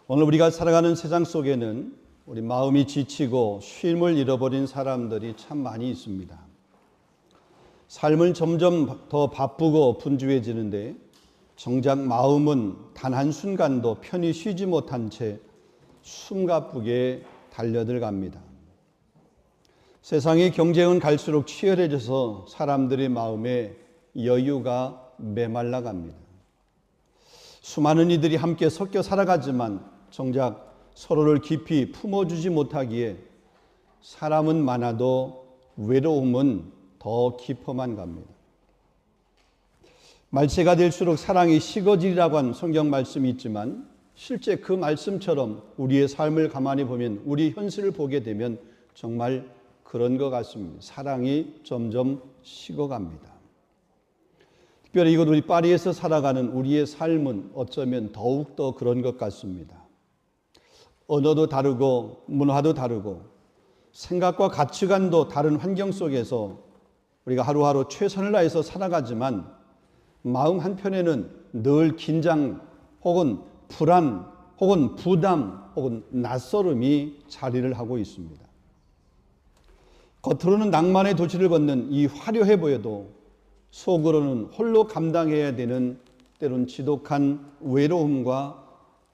오늘 우리가 살아가는 세상 속에는 우리 마음이 지치고 쉼을 잃어버린 사람들이 참 많이 있습니다. 삶은 점점 더 바쁘고 분주해지는데 정작 마음은 단 한순간도 편히 쉬지 못한 채 숨가쁘게 달려들갑니다. 세상의 경쟁은 갈수록 치열해져서 사람들의 마음에 여유가 메말라갑니다. 수많은 이들이 함께 섞여 살아가지만 정작 서로를 깊이 품어주지 못하기에 사람은 많아도 외로움은 더 깊어만 갑니다. 말세가 될수록 사랑이 식어지리라고 한 성경 말씀이 있지만 실제 그 말씀처럼 우리의 삶을 가만히 보면, 우리 현실을 보게 되면 정말 그런 것 같습니다. 사랑이 점점 식어갑니다. 특별히 이곳 우리 파리에서 살아가는 우리의 삶은 어쩌면 더욱더 그런 것 같습니다. 언어도 다르고 문화도 다르고 생각과 가치관도 다른 환경 속에서 우리가 하루하루 최선을 다해서 살아가지만 마음 한편에는 늘 긴장 혹은 불안 혹은 부담 혹은 낯설음이 자리를 하고 있습니다. 겉으로는 낭만의 도시를 걷는 이 화려해 보여도 속으로는 홀로 감당해야 되는 때론 지독한 외로움과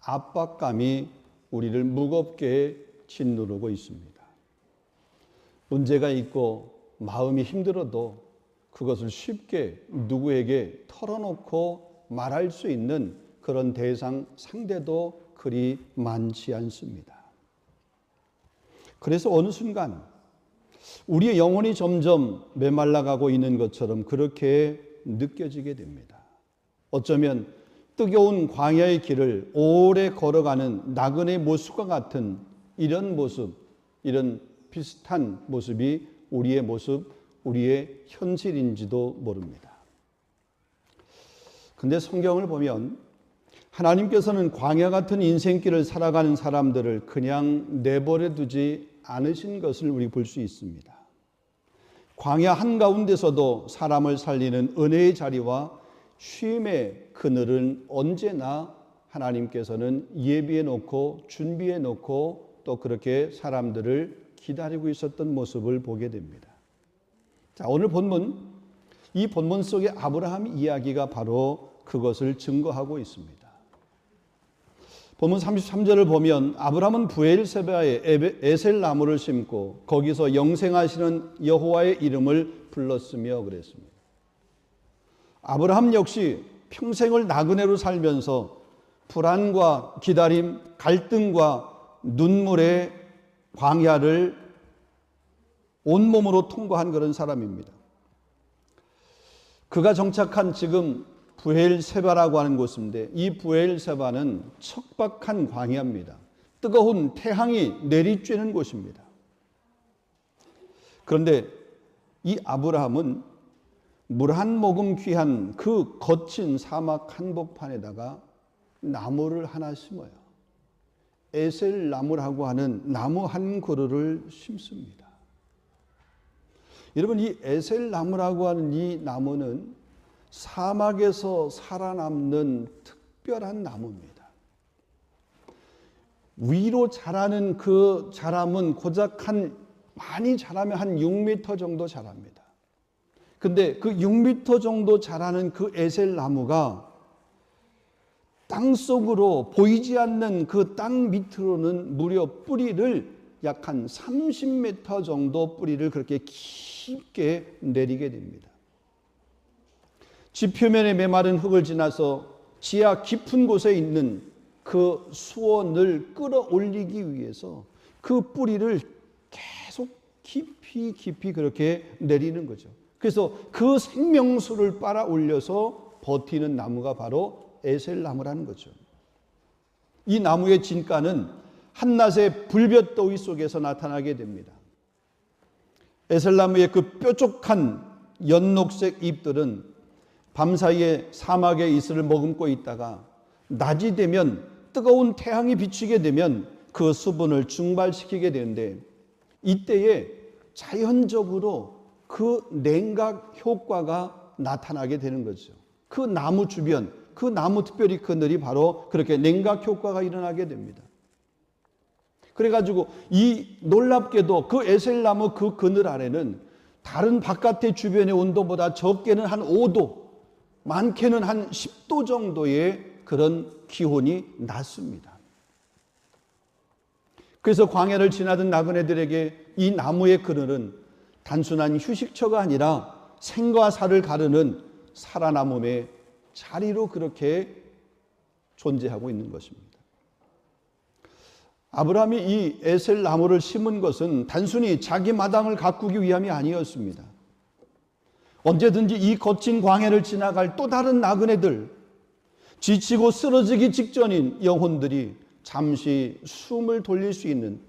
압박감이 우리를 무겁게 짓누르고 있습니다. 문제가 있고 마음이 힘들어도 그것을 쉽게 누구에게 털어놓고 말할 수 있는 그런 대상, 상대도 그리 많지 않습니다. 그래서 어느 순간 우리의 영혼이 점점 메말라가고 있는 것처럼 그렇게 느껴지게 됩니다. 어쩌면 뜨거운 광야의 길을 오래 걸어가는 나그네 모습과 같은 이런 모습, 이런 비슷한 모습이 우리의 모습, 우리의 현실인지도 모릅니다. 근데 성경을 보면 하나님께서는 광야 같은 인생길을 살아가는 사람들을 그냥 내버려 두지 않으신 것을 우리 볼 수 있습니다. 광야 한가운데서도 사람을 살리는 은혜의 자리와 쉼의 그늘은 언제나 하나님께서는 예비해 놓고 준비해 놓고 또 그렇게 사람들을 기다리고 있었던 모습을 보게 됩니다. 자, 오늘 본문, 이 본문 속의 아브라함 이야기가 바로 그것을 증거하고 있습니다. 본문 33절을 보면 아브라함은 브엘세바에 에셀 나무를 심고 거기서 영생하시는 여호와의 이름을 불렀으며 그랬습니다. 아브라함 역시 평생을 나그네로 살면서 불안과 기다림, 갈등과 눈물의 광야를 온몸으로 통과한 그런 사람입니다. 그가 정착한 지금 브엘세바라고 하는 곳인데 이 브엘세바는 척박한 광야입니다. 뜨거운 태양이 내리쬐는 곳입니다. 그런데 이 아브라함은 물 한 모금 귀한 그 거친 사막 한복판에다가 나무를 하나 심어요. 에셀 나무라고 하는 나무 한 그루를 심습니다. 여러분, 이 에셀 나무라고 하는 이 나무는 사막에서 살아남는 특별한 나무입니다. 위로 자라는 그 자람은 고작 많이 자라면 한 6m 정도 자랍니다. 근데 그 6m 정도 자라는 그 에셀 나무가 땅 속으로 보이지 않는 그 땅 밑으로는 무려 뿌리를 약 한 30m 정도 뿌리를 그렇게 깊게 내리게 됩니다. 지표면에 메마른 흙을 지나서 지하 깊은 곳에 있는 그 수온을 끌어올리기 위해서 그 뿌리를 계속 깊이 그렇게 내리는 거죠. 그래서 그 생명수를 빨아 올려서 버티는 나무가 바로 에셀나무라는 거죠. 이 나무의 진가는 한낮의 불볕더위 속에서 나타나게 됩니다. 에셀나무의 그 뾰족한 연녹색 잎들은 밤사이에 사막의 이슬을 머금고 있다가 낮이 되면 뜨거운 태양이 비치게 되면 그 수분을 증발시키게 되는데 이때에 자연적으로 그 냉각 효과가 나타나게 되는 거죠. 그 나무 주변, 그 나무, 특별히 그늘이 바로 그렇게 냉각 효과가 일어나게 됩니다. 그래가지고 이 놀랍게도 그 에셀나무 그 그늘 아래는 다른 바깥의 주변의 온도보다 적게는 한 5도, 많게는 한 10도 정도의 그런 기온이 낮습니다. 그래서 광야를 지나던 나그네들에게 이 나무의 그늘은 단순한 휴식처가 아니라 생과 사를 가르는 살아남음의 자리로 그렇게 존재하고 있는 것입니다. 아브라함이 이 에셀 나무를 심은 것은 단순히 자기 마당을 가꾸기 위함이 아니었습니다. 언제든지 이 거친 광야를 지나갈 또 다른 나그네들, 지치고 쓰러지기 직전인 영혼들이 잠시 숨을 돌릴 수 있는,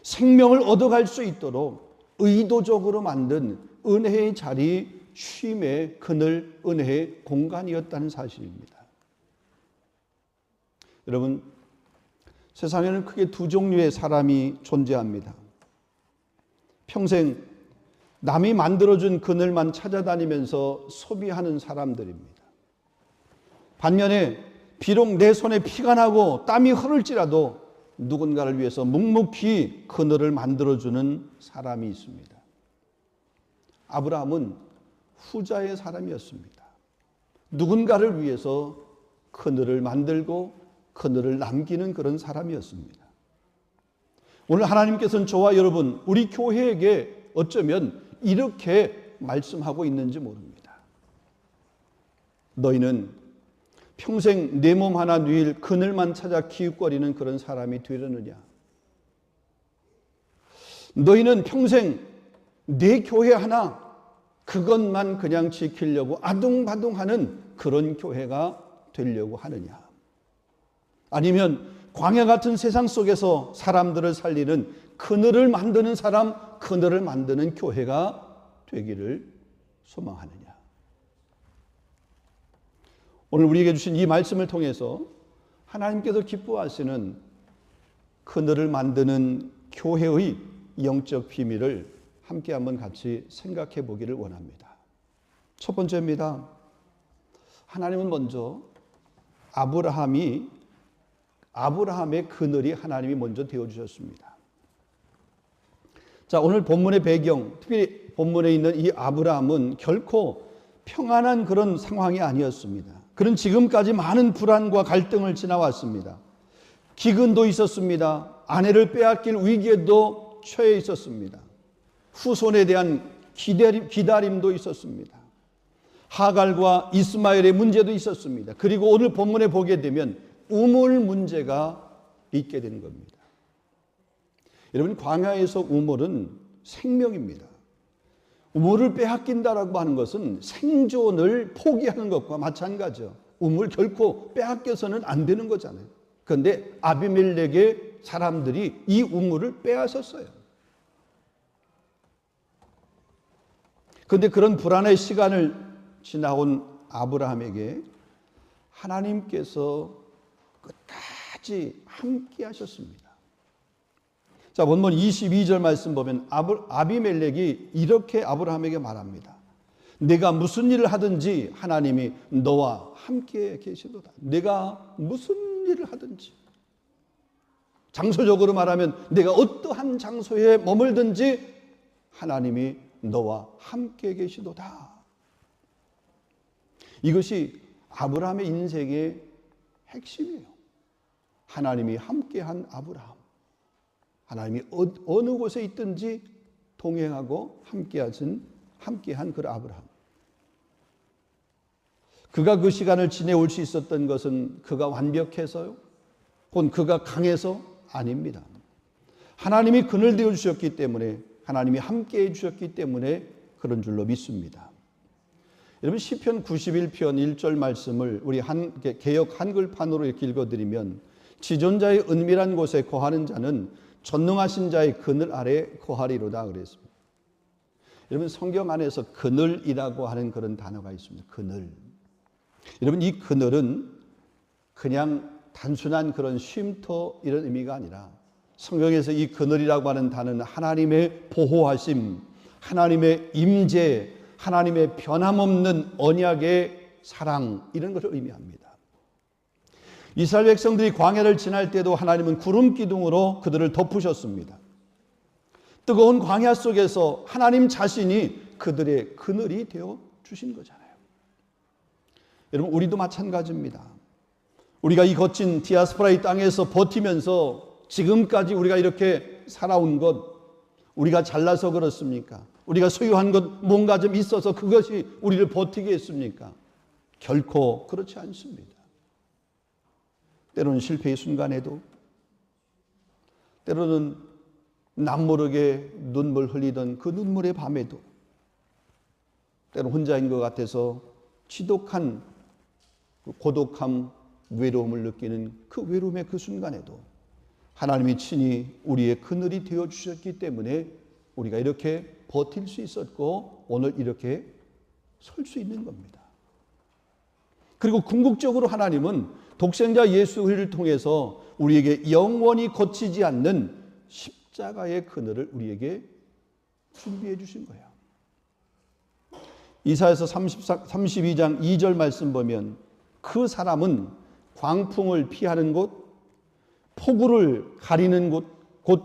생명을 얻어갈 수 있도록 의도적으로 만든 은혜의 자리, 쉼의 그늘, 은혜의 공간이었다는 사실입니다. 여러분, 세상에는 크게 두 종류의 사람이 존재합니다. 평생 남이 만들어준 그늘만 찾아다니면서 소비하는 사람들입니다. 반면에 비록 내 손에 피가 나고 땀이 흐를지라도 누군가를 위해서 묵묵히 그늘을 만들어주는 사람이 있습니다. 아브라함은 후자의 사람이었습니다. 누군가를 위해서 그늘을 만들고 그늘을 남기는 그런 사람이었습니다. 오늘 하나님께서는 저와 여러분, 우리 교회에게 어쩌면 이렇게 말씀하고 있는지 모릅니다. 너희는 평생 내 몸 하나 누일 그늘만 찾아 기웃거리는 그런 사람이 되려느냐? 너희는 평생 내 교회 하나 그것만 그냥 지키려고 아둥바둥하는 그런 교회가 되려고 하느냐? 아니면 광야 같은 세상 속에서 사람들을 살리는 그늘을 만드는 사람, 그늘을 만드는 교회가 되기를 소망하느냐? 오늘 우리에게 주신 이 말씀을 통해서 하나님께서 기뻐하시는 그늘을 만드는 교회의 영적 비밀을 함께 한번 같이 생각해 보기를 원합니다. 첫 번째입니다. 하나님은 먼저 아브라함의 그늘이 하나님이 먼저 되어주셨습니다. 자, 오늘 본문의 배경, 특히 본문에 있는 이 아브라함은 결코 평안한 그런 상황이 아니었습니다. 그는 지금까지 많은 불안과 갈등을 지나왔습니다. 기근도 있었습니다. 아내를 빼앗길 위기에도 처해 있었습니다. 후손에 대한 기다림도 있었습니다. 하갈과 이스마엘의 문제도 있었습니다. 그리고 오늘 본문에 보게 되면 우물 문제가 있게 되는 겁니다. 여러분, 광야에서 우물은 생명입니다. 우물을 빼앗긴다라고 하는 것은 생존을 포기하는 것과 마찬가지죠. 우물 결코 빼앗겨서는 안 되는 거잖아요. 그런데 아비멜렉의 사람들이 이 우물을 빼앗았어요. 그런데 그런 불안의 시간을 지나온 아브라함에게 하나님께서 끝까지 함께 하셨습니다. 자, 본문 22절 말씀 보면 아비멜렉이 이렇게 아브라함에게 말합니다. 내가 무슨 일을 하든지 하나님이 너와 함께 계시도다. 내가 무슨 일을 하든지, 장소적으로 말하면 내가 어떠한 장소에 머물든지 하나님이 너와 함께 계시도다. 이것이 아브라함의 인생의 핵심이에요. 하나님이 함께한 아브라함. 하나님이 어느 곳에 있든지 동행하고 함께한 그 아브라함. 그가 그 시간을 지내올 수 있었던 것은 그가 완벽해서요? 혹은 그가 강해서? 아닙니다. 하나님이 그늘 되어 주셨기 때문에, 하나님이 함께해 주셨기 때문에 그런 줄로 믿습니다. 여러분, 시편 91편 1절 말씀을 우리 개역 한글판으로 이렇게 읽어드리면, 지존자의 은밀한 곳에 거하는 자는 전능하신 자의 그늘 아래 거하리로다 그랬습니다. 여러분, 성경 안에서 그늘이라고 하는 그런 단어가 있습니다. 그늘. 여러분, 이 그늘은 그냥 단순한 그런 쉼터 이런 의미가 아니라, 성경에서 이 그늘이라고 하는 단어는 하나님의 보호하심, 하나님의 임재, 하나님의 변함없는 언약의 사랑, 이런 것을 의미합니다. 이스라엘 백성들이 광야를 지날 때도 하나님은 구름 기둥으로 그들을 덮으셨습니다. 뜨거운 광야 속에서 하나님 자신이 그들의 그늘이 되어 주신 거잖아요. 여러분, 우리도 마찬가지입니다. 우리가 이 거친 디아스포라의 땅에서 버티면서 지금까지 우리가 이렇게 살아온 것, 우리가 잘나서 그렇습니까? 우리가 소유한 것 뭔가 좀 있어서 그것이 우리를 버티게 했습니까? 결코 그렇지 않습니다. 때로는 실패의 순간에도, 때로는 남모르게 눈물 흘리던 그 눈물의 밤에도, 때로는 혼자인 것 같아서 지독한 고독함, 외로움을 느끼는 그 외로움의 그 순간에도 하나님이 친히 우리의 그늘이 되어주셨기 때문에 우리가 이렇게 버틸 수 있었고 오늘 이렇게 설 수 있는 겁니다. 그리고 궁극적으로 하나님은 독생자 예수를 통해서 우리에게 영원히 거치지 않는 십자가의 그늘을 우리에게 준비해 주신 거예요. 이사야서 32장 2절 말씀 보면 그 사람은 광풍을 피하는 곳, 폭우를 가리는 곳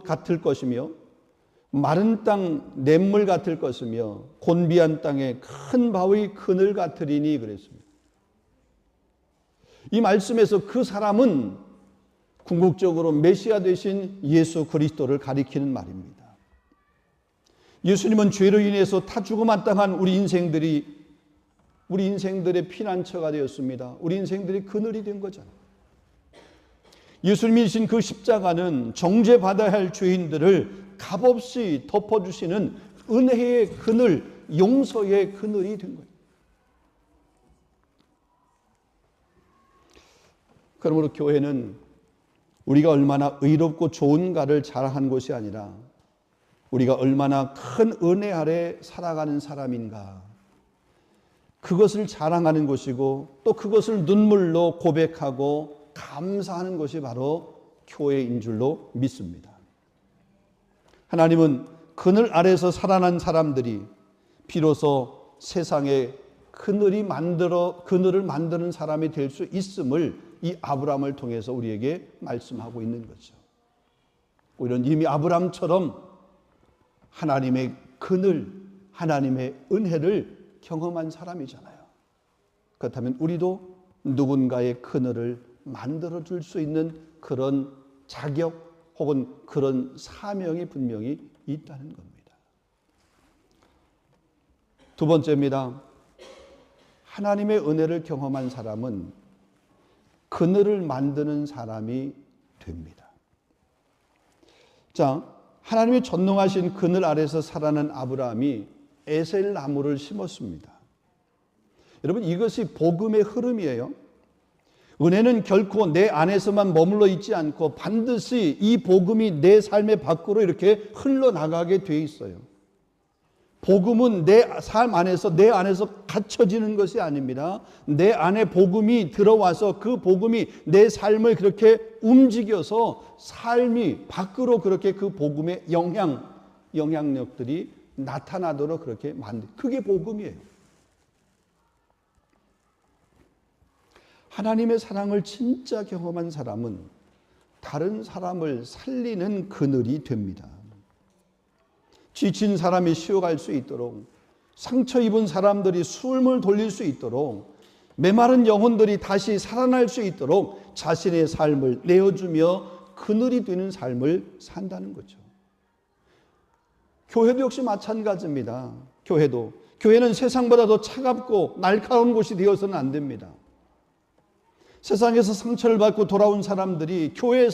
같을 것이며 마른 땅 냇물 같을 것이며 곤비한 땅에 큰 바위 그늘 같으리니 그랬습니다. 이 말씀에서 그 사람은 궁극적으로 메시아 되신 예수 그리스도를 가리키는 말입니다. 예수님은 죄로 인해서 타 죽어마땅한 우리 인생들의 피난처가 되었습니다. 우리 인생들이 그늘이 된 거잖아요. 예수님이 신 그 십자가는 정죄받아야 할 죄인들을 값없이 덮어주시는 은혜의 그늘, 용서의 그늘이 된 거예요. 그러므로 교회는 우리가 얼마나 의롭고 좋은가를 자랑한 것이 아니라 우리가 얼마나 큰 은혜 아래 살아가는 사람인가, 그것을 자랑하는 것이고 또 그것을 눈물로 고백하고 감사하는 것이 바로 교회인 줄로 믿습니다. 하나님은 그늘 아래서 살아난 사람들이 비로소 세상에 그늘을 만드는 사람이 될 수 있음을 이 아브라함을 통해서 우리에게 말씀하고 있는 거죠. 우리는 이미 아브라함처럼 하나님의 그늘, 하나님의 은혜를 경험한 사람이잖아요. 그렇다면 우리도 누군가의 그늘을 만들어 줄 수 있는 그런 자격 혹은 그런 사명이 분명히 있다는 겁니다. 두 번째입니다. 하나님의 은혜를 경험한 사람은 그늘을 만드는 사람이 됩니다. 자, 하나님이 전능하신 그늘 아래서 살아난 아브라함이 에셀 나무를 심었습니다. 여러분, 이것이 복음의 흐름이에요. 은혜는 결코 내 안에서만 머물러 있지 않고 반드시 이 복음이 내 삶의 밖으로 이렇게 흘러나가게 돼 있어요. 복음은 내 삶 안에서, 내 안에서 갇혀지는 것이 아닙니다. 내 안에 복음이 들어와서 그 복음이 내 삶을 그렇게 움직여서 삶이 밖으로 그렇게 그 복음의 영향력들이 나타나도록 그렇게 그게 복음이에요. 하나님의 사랑을 진짜 경험한 사람은 다른 사람을 살리는 그늘이 됩니다. 지친 사람이 쉬어갈 수 있도록, 상처 입은 사람들이 숨을 돌릴 수 있도록, 메마른 영혼들이 다시 살아날 수 있도록 자신의 삶을 내어주며 그늘이 되는 삶을 산다는 거죠. 교회도 역시 마찬가지입니다. 교회는 세상보다 더 차갑고 날카로운 곳이 되어서는 안 됩니다. 세상에서 상처를 받고 돌아온 사람들이 교회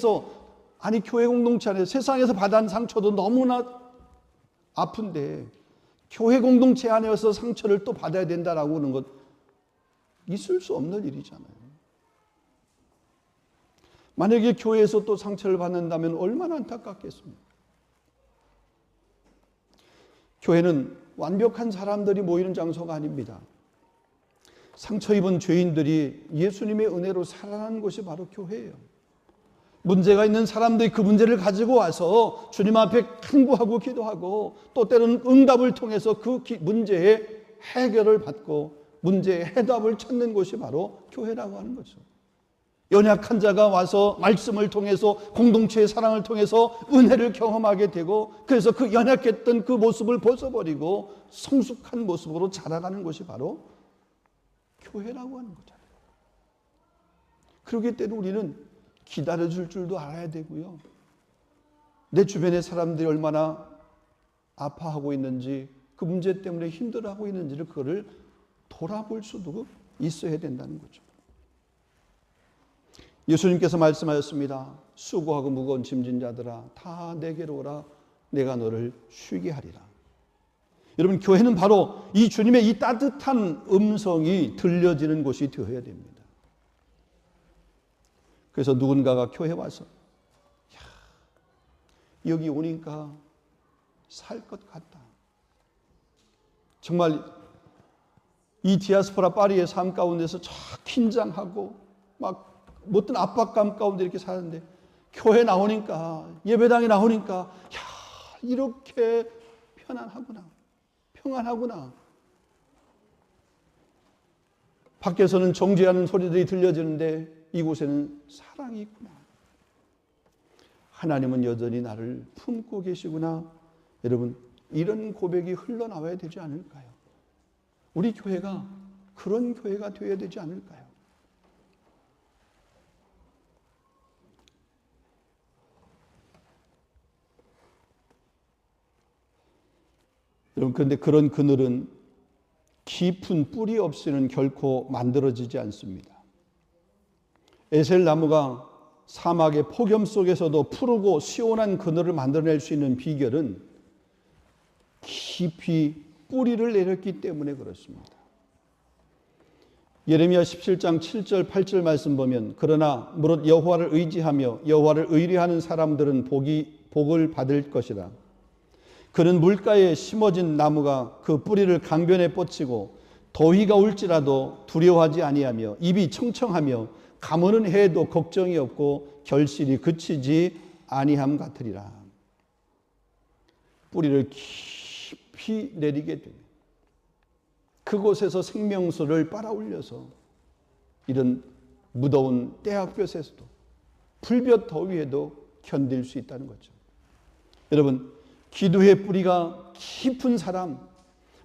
공동체 안에 세상에서 받은 상처도 너무나 아픈데 교회 공동체 안에서 상처를 또 받아야 된다라고 하는 것 있을 수 없는 일이잖아요. 만약에 교회에서 또 상처를 받는다면 얼마나 안타깝겠습니까? 교회는 완벽한 사람들이 모이는 장소가 아닙니다. 상처 입은 죄인들이 예수님의 은혜로 살아나는 곳이 바로 교회예요. 문제가 있는 사람들이 그 문제를 가지고 와서 주님 앞에 간구하고 기도하고 또 때로는 응답을 통해서 그 문제의 해결을 받고 문제의 해답을 찾는 곳이 바로 교회라고 하는 거죠. 연약한 자가 와서 말씀을 통해서 공동체의 사랑을 통해서 은혜를 경험하게 되고 그래서 그 연약했던 그 모습을 벗어버리고 성숙한 모습으로 자라가는 것이 바로 교회라고 하는 거잖아요. 그렇기 때문에 우리는 기다려줄 줄도 알아야 되고요. 내 주변의 사람들이 얼마나 아파하고 있는지 그 문제 때문에 힘들어하고 있는지를 그거를 돌아볼 수도 있어야 된다는 거죠. 예수님께서 말씀하셨습니다. 수고하고 무거운 짐진 자들아 다 내게로 오라 내가 너를 쉬게 하리라. 여러분 교회는 바로 이 주님의 이 따뜻한 음성이 들려지는 곳이 되어야 됩니다. 그래서 누군가가 교회에 와서 여기 오니까 살 것 같다. 정말 이 디아스포라 파리의 삶 가운데서 쫙 긴장하고 막 어떤 압박감 가운데 이렇게 사는데 교회 나오니까 예배당에 나오니까 이렇게 편안하구나. 평안하구나. 밖에서는 정죄하는 소리들이 들려지는데 이곳에는 사랑이 있구나. 하나님은 여전히 나를 품고 계시구나. 여러분 이런 고백이 흘러나와야 되지 않을까요? 우리 교회가 그런 교회가 되어야 되지 않을까요? 여러분 그런데 그런 그늘은 깊은 뿌리 없이는 결코 만들어지지 않습니다. 에셀 나무가 사막의 폭염 속에서도 푸르고 시원한 그늘을 만들어낼 수 있는 비결은 깊이 뿌리를 내렸기 때문에 그렇습니다. 예레미야 17장 7절 8절 말씀 보면 그러나 무릇 여호와를 의지하며 여호와를 의뢰하는 사람들은 복을 받을 것이라. 그는 물가에 심어진 나무가 그 뿌리를 강변에 뻗치고 더위가 올지라도 두려워하지 아니하며 입이 청청하며 가무는 해도 걱정이 없고 결실이 그치지 아니함 같으리라. 뿌리를 깊이 내리게 되면 그곳에서 생명수를 빨아올려서 이런 무더운 때학볕에서도 불볕 더위에도 견딜 수 있다는 거죠. 여러분 기도의 뿌리가 깊은 사람,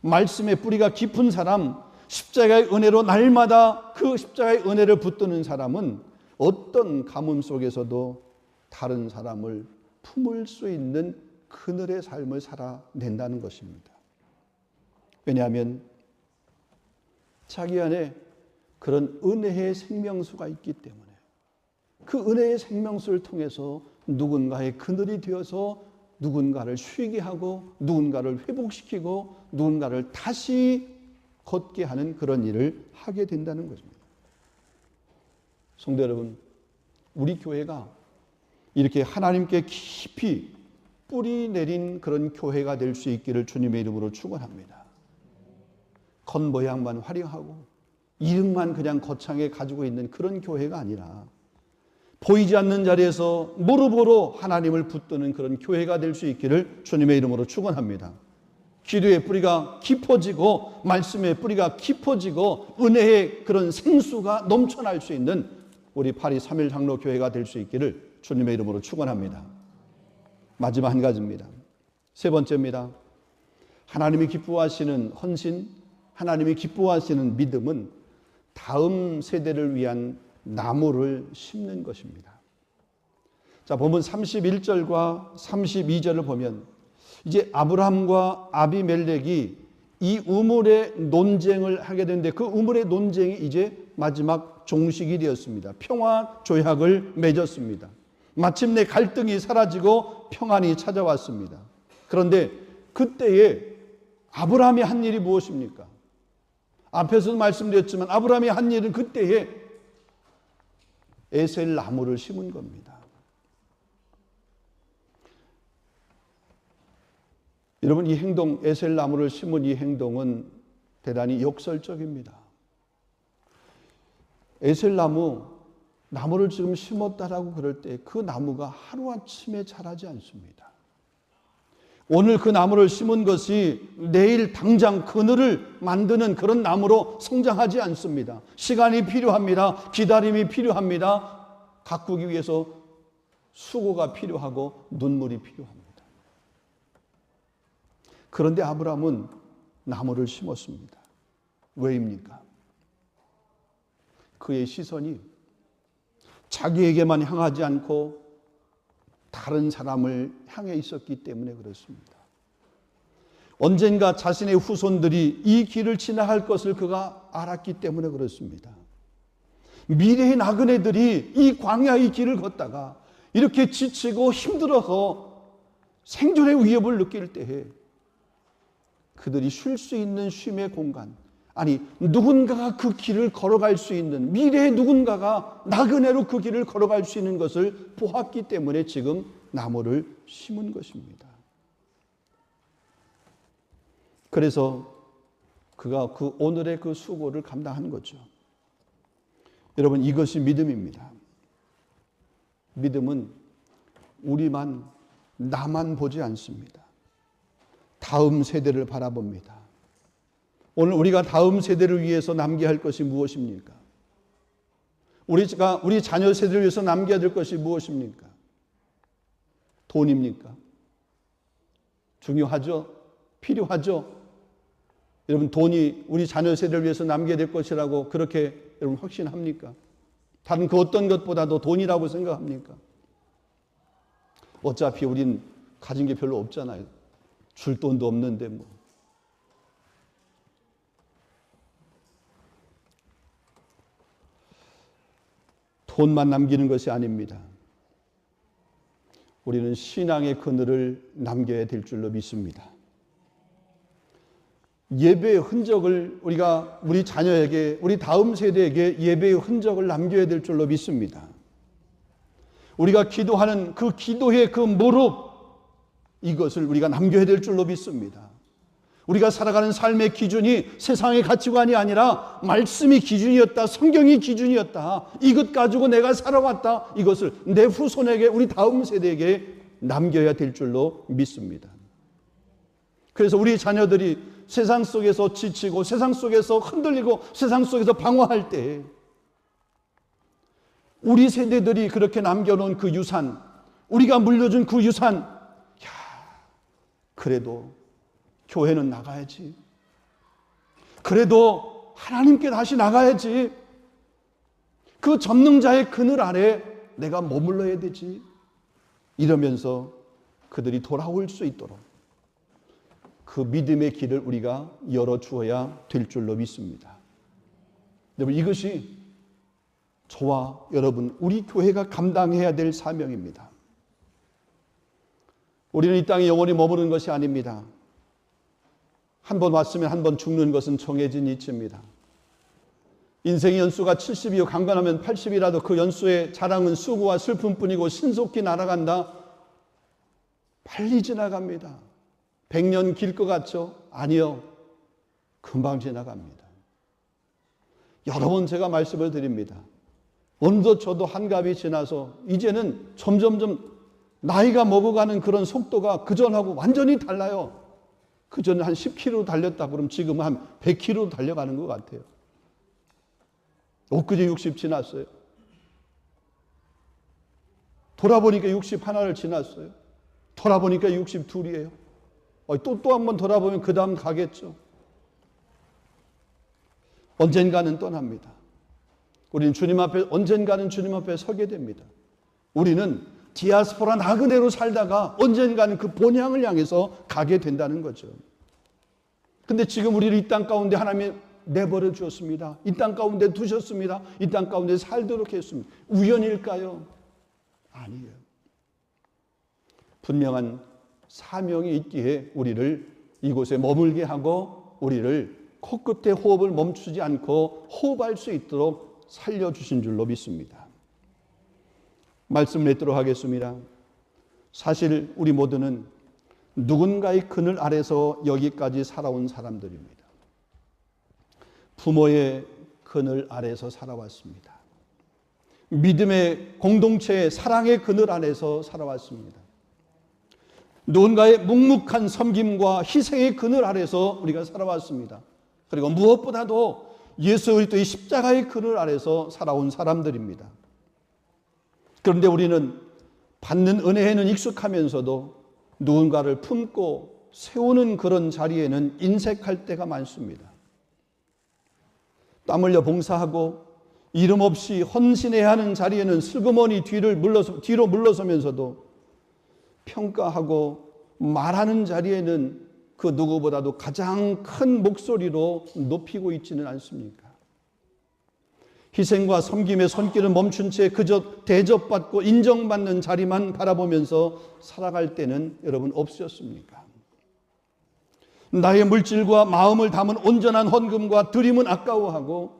말씀의 뿌리가 깊은 사람, 십자가의 은혜로 날마다 그 십자가의 은혜를 붙드는 사람은 어떤 가뭄 속에서도 다른 사람을 품을 수 있는 그늘의 삶을 살아낸다는 것입니다. 왜냐하면 자기 안에 그런 은혜의 생명수가 있기 때문에 그 은혜의 생명수를 통해서 누군가의 그늘이 되어서 누군가를 쉬게 하고 누군가를 회복시키고 누군가를 다시 걷게 하는 그런 일을 하게 된다는 것입니다. 성도 여러분, 우리 교회가 이렇게 하나님께 깊이 뿌리 내린 그런 교회가 될 수 있기를 주님의 이름으로 축원합니다. 겉모양만 화려하고 이름만 그냥 거창하게 가지고 있는 그런 교회가 아니라 보이지 않는 자리에서 무릎으로 하나님을 붙드는 그런 교회가 될 수 있기를 주님의 이름으로 축원합니다. 기도의 뿌리가 깊어지고 말씀의 뿌리가 깊어지고 은혜의 그런 생수가 넘쳐날 수 있는 우리 파리 3일 장로 교회가 될 수 있기를 주님의 이름으로 축원합니다. 마지막 한 가지입니다. 세 번째입니다. 하나님이 기뻐하시는 헌신, 하나님이 기뻐하시는 믿음은 다음 세대를 위한 나무를 심는 것입니다. 자, 본문 31절과 32절을 보면 이제 아브라함과 아비멜렉이 이 우물의 논쟁을 하게 되는데 그 우물의 논쟁이 이제 마지막 종식이 되었습니다. 평화 조약을 맺었습니다. 마침내 갈등이 사라지고 평안이 찾아왔습니다. 그런데 그때에 아브라함이 한 일이 무엇입니까? 앞에서도 말씀드렸지만 아브라함이 한 일은 그때에 에셀 나무를 심은 겁니다. 여러분, 이 행동, 에셀 나무를 심은 이 행동은 대단히 역설적입니다. 에셀 나무를 지금 심었다라고 그럴 때 그 나무가 하루아침에 자라지 않습니다. 오늘 그 나무를 심은 것이 내일 당장 그늘을 만드는 그런 나무로 성장하지 않습니다. 시간이 필요합니다. 기다림이 필요합니다. 가꾸기 위해서 수고가 필요하고 눈물이 필요합니다. 그런데 아브라함은 나무를 심었습니다. 왜입니까? 그의 시선이 자기에게만 향하지 않고 다른 사람을 향해 있었기 때문에 그렇습니다. 언젠가 자신의 후손들이 이 길을 지나갈 것을 그가 알았기 때문에 그렇습니다. 미래의 나그네들이 이 광야의 길을 걷다가 이렇게 지치고 힘들어서 생존의 위협을 느낄 때에 그들이 쉴 수 있는 쉼의 공간, 아니 누군가가 그 길을 걸어갈 수 있는, 미래의 누군가가 나그네로 그 길을 걸어갈 수 있는 것을 보았기 때문에 지금 나무를 심은 것입니다. 그래서 그가 그 오늘의 그 수고를 감당한 거죠. 여러분, 이것이 믿음입니다. 믿음은 나만 보지 않습니다. 다음 세대를 바라봅니다. 오늘 우리가 다음 세대를 위해서 남겨야 할 것이 무엇입니까? 우리 자녀 세대를 위해서 남겨야 될 것이 무엇입니까? 돈입니까? 중요하죠? 필요하죠? 여러분, 돈이 우리 자녀 세대를 위해서 남겨야 될 것이라고 그렇게 여러분 확신합니까? 다른 그 어떤 것보다도 돈이라고 생각합니까? 어차피 우린 가진 게 별로 없잖아요. 줄 돈도 없는데 뭐. 돈만 남기는 것이 아닙니다. 우리는 신앙의 그늘을 남겨야 될 줄로 믿습니다. 예배의 흔적을 우리 자녀에게, 우리 다음 세대에게 예배의 흔적을 남겨야 될 줄로 믿습니다. 우리가 기도하는 그 기도의 그 무릎, 이것을 우리가 남겨야 될 줄로 믿습니다. 우리가 살아가는 삶의 기준이 세상의 가치관이 아니라 말씀이 기준이었다, 성경이 기준이었다, 이것 가지고 내가 살아왔다, 이것을 내 후손에게, 우리 다음 세대에게 남겨야 될 줄로 믿습니다. 그래서 우리 자녀들이 세상 속에서 지치고 세상 속에서 흔들리고 세상 속에서 방황할 때 우리 세대들이 그렇게 남겨놓은 그 유산, 우리가 물려준 그 유산, 그래도 교회는 나가야지. 그래도 하나님께 다시 나가야지. 그 전능자의 그늘 아래 내가 머물러야 되지. 이러면서 그들이 돌아올 수 있도록 그 믿음의 길을 우리가 열어주어야 될 줄로 믿습니다. 여러분, 이것이 저와 여러분, 우리 교회가 감당해야 될 사명입니다. 우리는 이 땅에 영원히 머무르는 것이 아닙니다. 한 번 왔으면 한 번 죽는 것은 정해진 이치입니다. 인생의 연수가 70이요 강건하면 80이라도 그 연수의 자랑은 수고와 슬픔뿐이고 신속히 날아간다. 빨리 지나갑니다. 100년 길 것 같죠? 아니요. 금방 지나갑니다. 여러 번 제가 말씀을 드립니다. 어느덧 저도 한갑이 지나서 이제는 점점점 나이가 먹어가는 그런 속도가 그전하고 완전히 달라요. 그전에 한 10km 달렸다 그러면 지금 한 100km 달려가는 것 같아요. 엊그제 60 지났어요. 돌아보니까 60 하나를 지났어요. 돌아보니까 62이에요. 또 한 번 돌아보면 그 다음 가겠죠. 언젠가는 떠납니다. 우리는 언젠가는 주님 앞에 서게 됩니다. 우리는 디아스포라 나그네로 살다가 언젠가는 그 본향을 향해서 가게 된다는 거죠. 근데 지금 우리를 이 땅 가운데 하나님이 내버려 주었습니다. 이 땅 가운데 두셨습니다. 이 땅 가운데 살도록 했습니다. 우연일까요? 아니에요. 분명한 사명이 있기에 우리를 이곳에 머물게 하고 우리를 코끝에 호흡을 멈추지 않고 호흡할 수 있도록 살려주신 줄로 믿습니다. 말씀 맺도록 하겠습니다. 사실 우리 모두는 누군가의 그늘 아래서 여기까지 살아온 사람들입니다. 부모의 그늘 아래서 살아왔습니다. 믿음의 공동체의 사랑의 그늘 아래서 살아왔습니다. 누군가의 묵묵한 섬김과 희생의 그늘 아래서 우리가 살아왔습니다. 그리고 무엇보다도 예수 그리스도의 십자가의 그늘 아래서 살아온 사람들입니다. 그런데 우리는 받는 은혜에는 익숙하면서도 누군가를 품고 세우는 그런 자리에는 인색할 때가 많습니다. 땀 흘려 봉사하고 이름 없이 헌신해야 하는 자리에는 슬그머니 뒤로 물러서면서도 평가하고 말하는 자리에는 그 누구보다도 가장 큰 목소리로 높이고 있지는 않습니까? 희생과 섬김의 손길을 멈춘 채 그저 대접받고 인정받는 자리만 바라보면서 살아갈 때는 여러분 없으셨습니까? 나의 물질과 마음을 담은 온전한 헌금과 드림은 아까워하고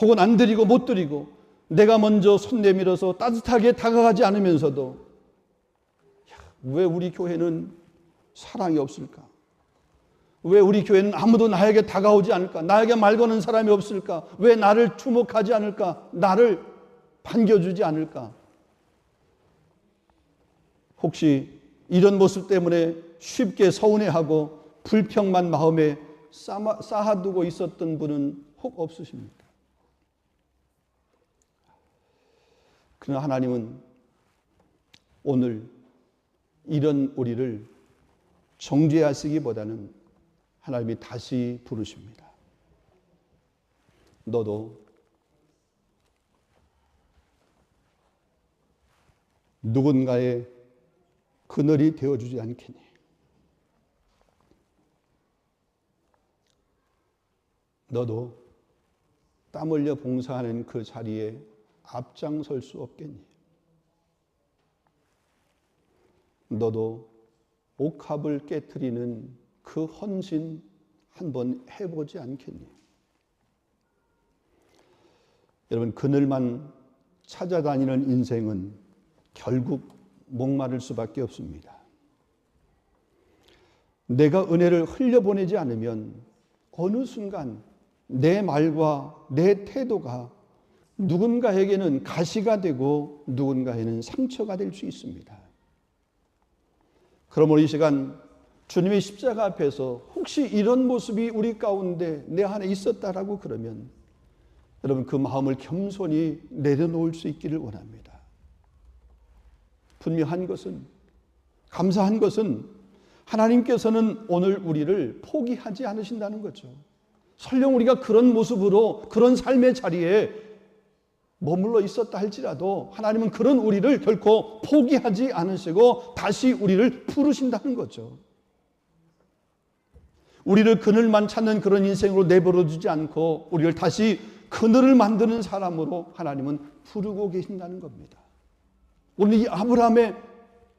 혹은 안 드리고 못 드리고 내가 먼저 손 내밀어서 따뜻하게 다가가지 않으면서도 왜 우리 교회는 사랑이 없을까? 왜 우리 교회는 아무도 나에게 다가오지 않을까? 나에게 말 거는 사람이 없을까? 왜 나를 주목하지 않을까? 나를 반겨주지 않을까? 혹시 이런 모습 때문에 쉽게 서운해하고 불평만 마음에 쌓아두고 있었던 분은 혹 없으십니까? 그러나 하나님은 오늘 이런 우리를 정죄하시기보다는 하나님이 다시 부르십니다. 너도 누군가의 그늘이 되어주지 않겠니? 너도 땀 흘려 봉사하는 그 자리에 앞장설 수 없겠니? 너도 옥합을 깨트리는 그 헌신 한번 해보지 않겠니? 여러분, 그늘만 찾아다니는 인생은 결국 목마를 수밖에 없습니다. 내가 은혜를 흘려보내지 않으면 어느 순간 내 말과 내 태도가 누군가에게는 가시가 되고 누군가에게는 상처가 될 수 있습니다. 그러므로 이 시간 주님의 십자가 앞에서 혹시 이런 모습이 우리 가운데 내 안에 있었다라고 그러면 여러분 그 마음을 겸손히 내려놓을 수 있기를 원합니다. 분명한 것은, 감사한 것은 하나님께서는 오늘 우리를 포기하지 않으신다는 거죠. 설령 우리가 그런 모습으로 그런 삶의 자리에 머물러 있었다 할지라도 하나님은 그런 우리를 결코 포기하지 않으시고 다시 우리를 부르신다는 거죠. 우리를 그늘만 찾는 그런 인생으로 내버려 두지 않고 우리를 다시 그늘을 만드는 사람으로 하나님은 부르고 계신다는 겁니다. 오늘 이 아브라함의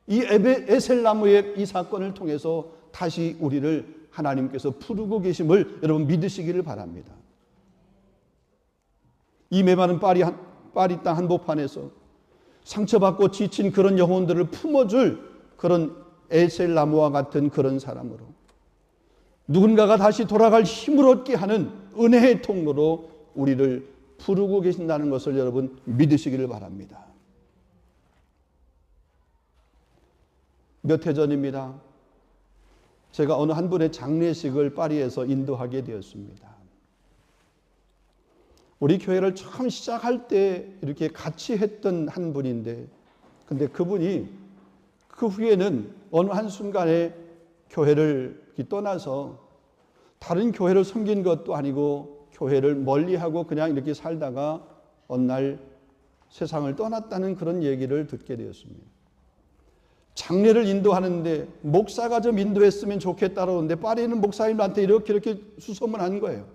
이 에셀나무의 이 사건을 통해서 다시 우리를 하나님께서 부르고 계심을 여러분 믿으시기를 바랍니다. 이 메마른 파리 땅 한복판에서 상처받고 지친 그런 영혼들을 품어줄 그런 에셀나무와 같은 그런 사람으로 누군가가 다시 돌아갈 힘을 얻게 하는 은혜의 통로로 우리를 부르고 계신다는 것을 여러분 믿으시기를 바랍니다. 몇 해 전입니다. 제가 어느 한 분의 장례식을 파리에서 인도하게 되었습니다. 우리 교회를 처음 시작할 때 이렇게 같이 했던 한 분인데 근데 그분이 그 후에는 어느 한순간에 교회를 떠나서 다른 교회를 섬긴 것도 아니고 교회를 멀리하고 그냥 이렇게 살다가 어느 날 세상을 떠났다는 그런 얘기를 듣게 되었습니다. 장례를 인도하는데 목사가 좀 인도했으면 좋겠다라는데 파리는 목사님한테 이렇게 수소문한 거예요.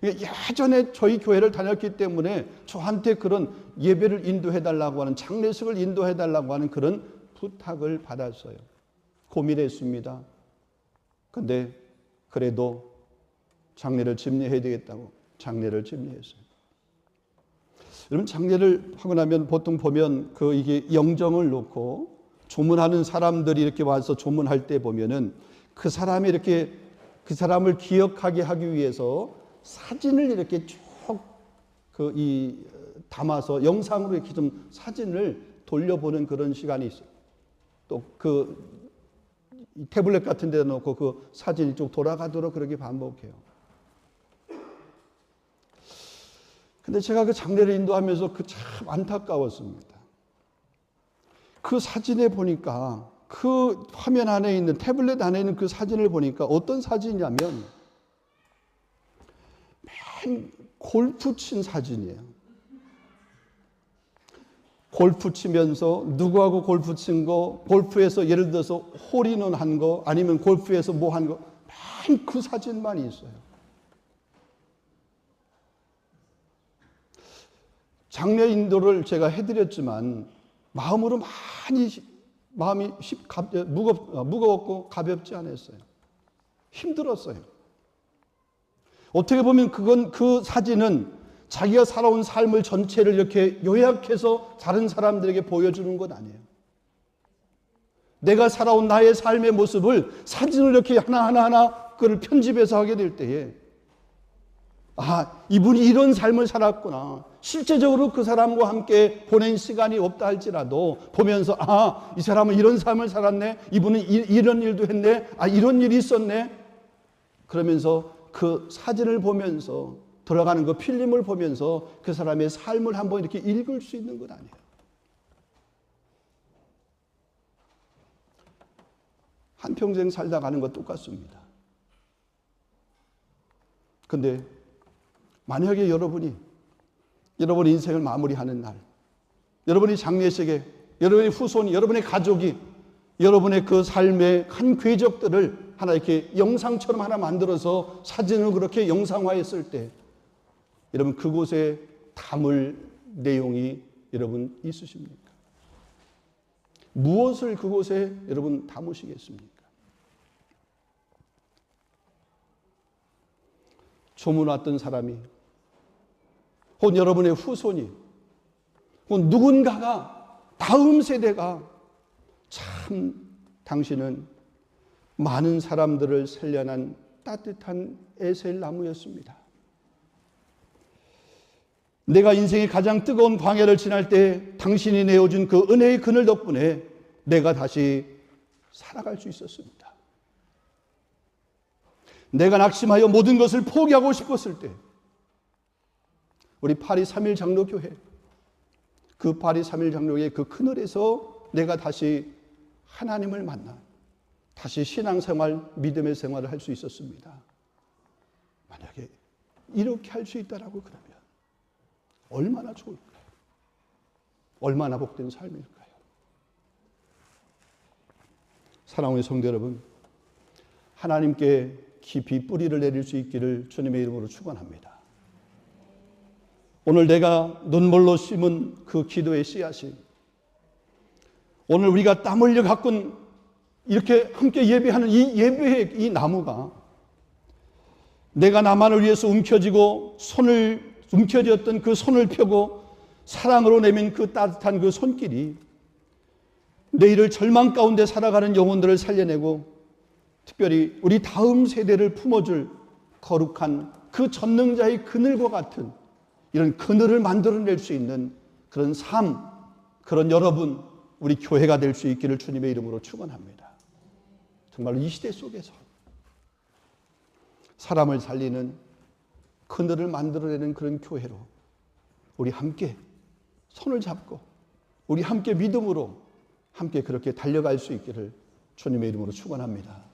예전에 저희 교회를 다녔기 때문에 저한테 그런 예배를 인도해달라고 하는 장례식을 인도해달라고 하는 그런 부탁을 받았어요. 고민했습니다. 근데 그래도 장례를 집례해야 되겠다고 장례를 집례했어요. 여러분 장례를 하고 나면 보통 보면 이게 영정을 놓고 조문하는 사람들이 이렇게 와서 조문할 때 보면은 그 사람이 이렇게 그 사람을 기억하게 하기 위해서 사진을 이렇게 쭉 담아서 영상으로 이렇게 좀 사진을 돌려보는 그런 시간이 있어요. 또 그 태블릿 같은 데 놓고 그 사진이 쭉 돌아가도록 그렇게 반복해요. 근데 제가 그 장례를 인도하면서 그 참 안타까웠습니다. 그 사진에 보니까 그 화면 안에 있는 태블릿 안에 있는 그 사진을 보니까 어떤 사진이냐면 맨 골프 친 사진이에요. 골프 치면서 누구하고 골프 친 거, 골프에서 예를 들어서 홀인원 한 거, 아니면 골프에서 뭐 한 거, 맨 그 사진만 있어요. 장례 인도를 제가 해드렸지만 마음으로 마음이 무겁고 가볍지 않았어요. 힘들었어요. 어떻게 보면 그 사진은 자기가 살아온 삶을 전체를 이렇게 요약해서 다른 사람들에게 보여주는 것 아니에요. 내가 살아온 나의 삶의 모습을 사진을 이렇게 하나하나 그걸 편집해서 하게 될 때에 이분이 이런 삶을 살았구나. 실제적으로 그 사람과 함께 보낸 시간이 없다 할지라도 보면서 이 사람은 이런 삶을 살았네. 이분은 이런 일도 했네. 이런 일이 있었네. 그러면서 그 사진을 보면서 돌아가는 그 필름을 보면서 그 사람의 삶을 한번 이렇게 읽을 수 있는 것 아니에요. 한평생 살다 가는 것 똑같습니다. 근데 만약에 여러분의 인생을 마무리하는 날, 여러분이 장례식에, 여러분의 후손이, 여러분의 가족이 여러분의 그 삶의 한 궤적들을 하나 이렇게 영상처럼 하나 만들어서 사진을 그렇게 영상화했을 때 여러분 그곳에 담을 내용이 여러분 있으십니까? 무엇을 그곳에 여러분 담으시겠습니까? 소문 왔던 사람이 혹은 여러분의 후손이 혹은 누군가가 다음 세대가 참 당신은 많은 사람들을 살려낸 따뜻한 에셀 나무였습니다. 내가 인생의 가장 뜨거운 광야를 지날 때 당신이 내어준 그 은혜의 그늘 덕분에 내가 다시 살아갈 수 있었습니다. 내가 낙심하여 모든 것을 포기하고 싶었을 때 우리 파리 3일 장로교회, 그 파리 3일 장로교회 그 그늘에서 내가 다시 하나님을 만나 다시 신앙생활, 믿음의 생활을 할 수 있었습니다. 만약에 이렇게 할 수 있다라고 그러면 얼마나 좋을까요? 얼마나 복된 삶일까요? 사랑하는 성도 여러분, 하나님께 깊이 뿌리를 내릴 수 있기를 주님의 이름으로 축원합니다. 오늘 내가 눈물로 심은 그 기도의 씨앗이 오늘 우리가 땀 흘려 가꾼 이렇게 함께 예배하는 이 예배의 이 나무가 내가 나만을 위해서 움켜쥐었던 그 손을 펴고 사랑으로 내민 그 따뜻한 그 손길이 내일을 절망 가운데 살아가는 영혼들을 살려내고 특별히 우리 다음 세대를 품어줄 거룩한 그 전능자의 그늘과 같은 이런 그늘을 만들어낼 수 있는 그런 삶, 그런 여러분, 우리 교회가 될 수 있기를 주님의 이름으로 축원합니다. 정말로 이 시대 속에서 사람을 살리는 그늘을 만들어내는 그런 교회로 우리 함께 손을 잡고 우리 함께 믿음으로 함께 그렇게 달려갈 수 있기를 주님의 이름으로 축원합니다.